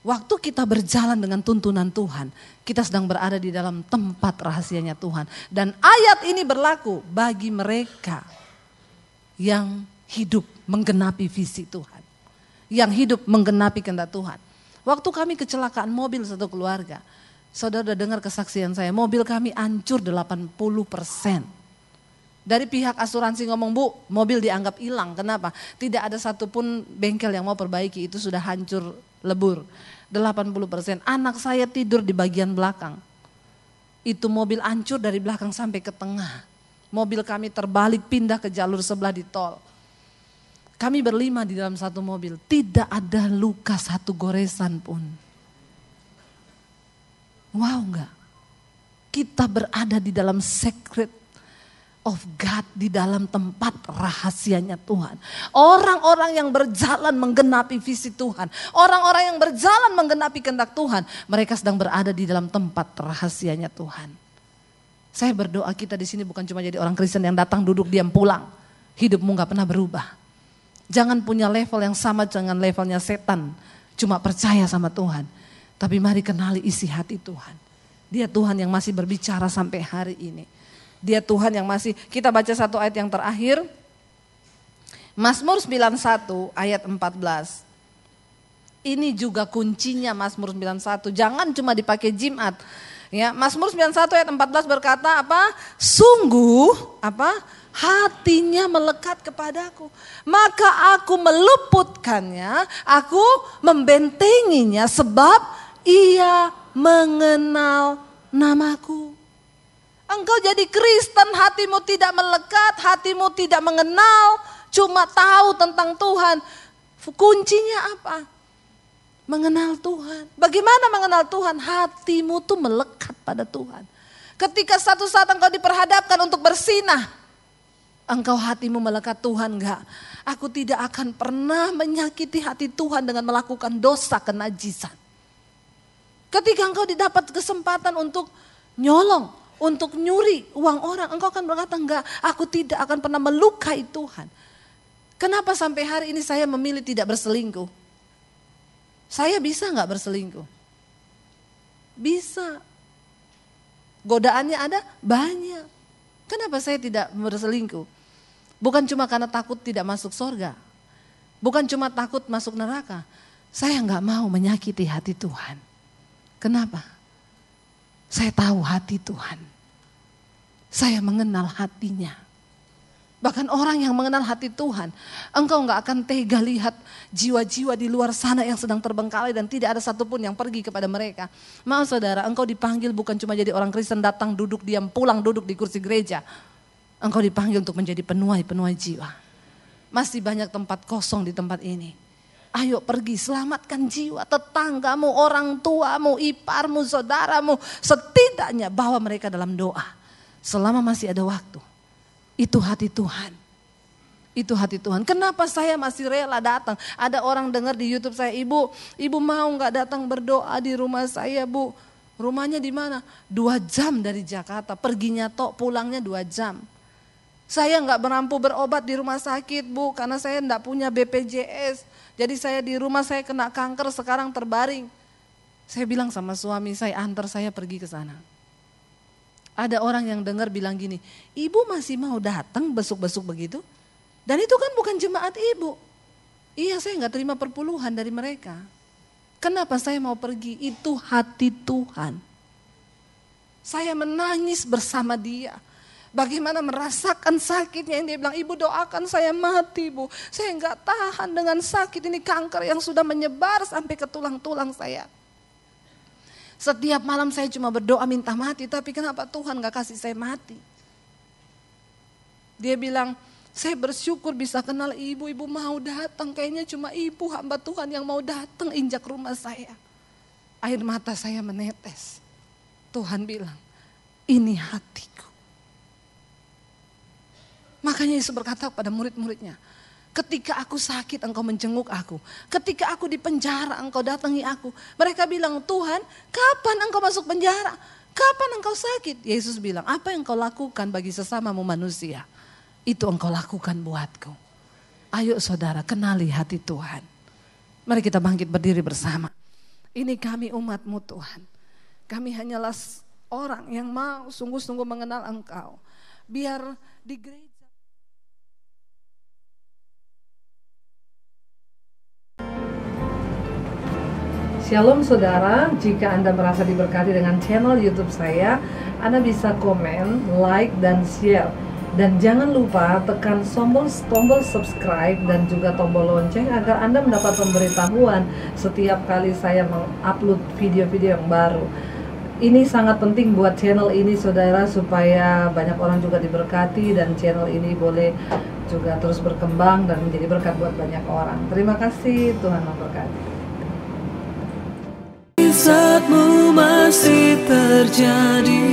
Waktu kita berjalan dengan tuntunan Tuhan, kita sedang berada di dalam tempat rahasianya Tuhan. Dan ayat ini berlaku bagi mereka yang hidup menggenapi visi Tuhan. yang hidup menggenapi kehendak Tuhan. Waktu kami kecelakaan mobil satu keluarga, saudara udah dengar kesaksian saya, mobil kami hancur 80%. Dari pihak asuransi ngomong, Bu, mobil dianggap hilang. Kenapa? Tidak ada satupun bengkel yang mau perbaiki, itu sudah hancur lebur. 80%. Anak saya tidur di bagian belakang. Itu mobil hancur dari belakang sampai ke tengah. Mobil kami terbalik pindah ke jalur sebelah di tol. Kami berlima di dalam satu mobil, tidak ada luka satu goresan pun. Wow enggak? Kita berada di dalam secret of God, di dalam tempat rahasianya Tuhan. Orang-orang yang berjalan menggenapi visi Tuhan, orang-orang yang berjalan menggenapi kehendak Tuhan, mereka sedang berada di dalam tempat rahasianya Tuhan. Saya berdoa kita di sini bukan cuma jadi orang Kristen yang datang duduk diam pulang, hidupmu nggak pernah berubah. Jangan punya level yang sama dengan levelnya setan, cuma percaya sama Tuhan. Tapi mari kenali isi hati Tuhan. Dia Tuhan yang masih berbicara sampai hari ini. Dia Tuhan yang masih, kita baca satu ayat yang terakhir. Mazmur 91 ayat 14. Ini juga kuncinya Mazmur 91, jangan cuma dipakai Jumat. Ya, Mazmur 91 ayat 14 berkata apa? Sungguh apa? Hatinya melekat kepadaku, maka aku meluputkannya, aku membentenginya sebab ia mengenal namaku. Engkau jadi Kristen, hatimu tidak melekat, hatimu tidak mengenal, cuma tahu tentang Tuhan. Kuncinya apa? Mengenal Tuhan. Bagaimana mengenal Tuhan? Hatimu tuh melekat pada Tuhan. Ketika satu saat engkau diperhadapkan untuk bersinah, engkau hatimu melekat, Tuhan enggak, aku tidak akan pernah menyakiti hati Tuhan dengan melakukan dosa kenajisan. Ketika engkau didapat kesempatan untuk nyolong, untuk nyuri uang orang, engkau akan berkata enggak, aku tidak akan pernah melukai Tuhan. Kenapa sampai hari ini saya memilih tidak berselingkuh? Saya bisa enggak berselingkuh? Bisa. Godaannya ada? Banyak. Kenapa saya tidak berselingkuh? Bukan cuma karena takut tidak masuk surga. Bukan cuma takut masuk neraka. Saya enggak mau menyakiti hati Tuhan. Kenapa? Saya tahu hati Tuhan. Saya mengenal hatinya. Bahkan orang yang mengenal hati Tuhan, engkau enggak akan tega lihat jiwa-jiwa di luar sana yang sedang terbengkalai dan tidak ada satupun yang pergi kepada mereka. Maaf saudara, engkau dipanggil bukan cuma jadi orang Kristen datang duduk diam pulang duduk di kursi gereja. Engkau dipanggil untuk menjadi penuai-penuai jiwa. Masih banyak tempat kosong di tempat ini. Ayo pergi selamatkan jiwa tetanggamu, orang tuamu, iparmu, saudaramu. Setidaknya bawa mereka dalam doa. Selama masih ada waktu. Itu hati Tuhan. Itu hati Tuhan. Kenapa saya masih rela datang? Ada orang dengar di YouTube saya, ibu mau gak datang berdoa di rumah saya, Bu? Rumahnya di mana? 2 jam dari Jakarta. Perginya tok, pulangnya 2 jam. Saya gak mampu berobat di rumah sakit, Bu, karena saya gak punya BPJS. Jadi saya di rumah, saya kena kanker, sekarang terbaring. Saya bilang sama suami saya, antar saya pergi ke sana. Ada orang yang dengar bilang gini, ibu masih mau datang besuk-besuk begitu? Dan itu kan bukan jemaat ibu. Iya, saya gak terima perpuluhan dari mereka. Kenapa saya mau pergi? Itu hati Tuhan. Saya menangis bersama dia. Bagaimana merasakan sakitnya yang dia bilang, ibu doakan saya mati, Bu. Saya gak tahan dengan sakit ini, kanker yang sudah menyebar sampai ke tulang-tulang saya. Setiap malam saya cuma berdoa minta mati, tapi kenapa Tuhan gak kasih saya mati? Dia bilang, saya bersyukur bisa kenal ibu mau datang. Kayaknya cuma ibu hamba Tuhan yang mau datang injak rumah saya. Air mata saya menetes. Tuhan bilang, ini hatiku. Makanya Yesus berkata kepada murid-muridnya, ketika aku sakit engkau menjenguk aku. Ketika aku di penjara engkau datangi aku. Mereka bilang, Tuhan kapan engkau masuk penjara? Kapan engkau sakit? Yesus bilang, apa yang engkau lakukan bagi sesamamu manusia, itu engkau lakukan buatku. Ayo saudara, kenali hati Tuhan. Mari kita bangkit berdiri bersama. Ini kami umat-Mu Tuhan. Kami hanyalah orang yang mau sungguh-sungguh mengenal Engkau. Biar di gereja Shalom saudara, jika Anda merasa diberkati dengan channel YouTube saya, Anda bisa komen, like, dan share. Dan jangan lupa tekan tombol subscribe dan juga tombol lonceng agar Anda mendapat pemberitahuan setiap kali saya mengupload video-video yang baru. Ini sangat penting buat channel ini saudara, supaya banyak orang juga diberkati dan channel ini boleh juga terus berkembang dan menjadi berkat buat banyak orang. Terima kasih, Tuhan memberkati. Saatmu masih terjadi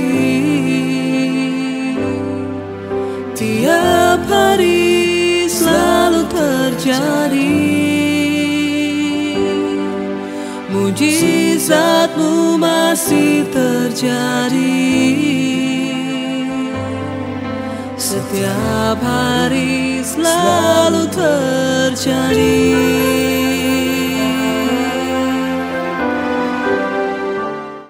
tiap hari, selalu terjadi. Mujizatmu masih terjadi setiap hari, selalu terjadi.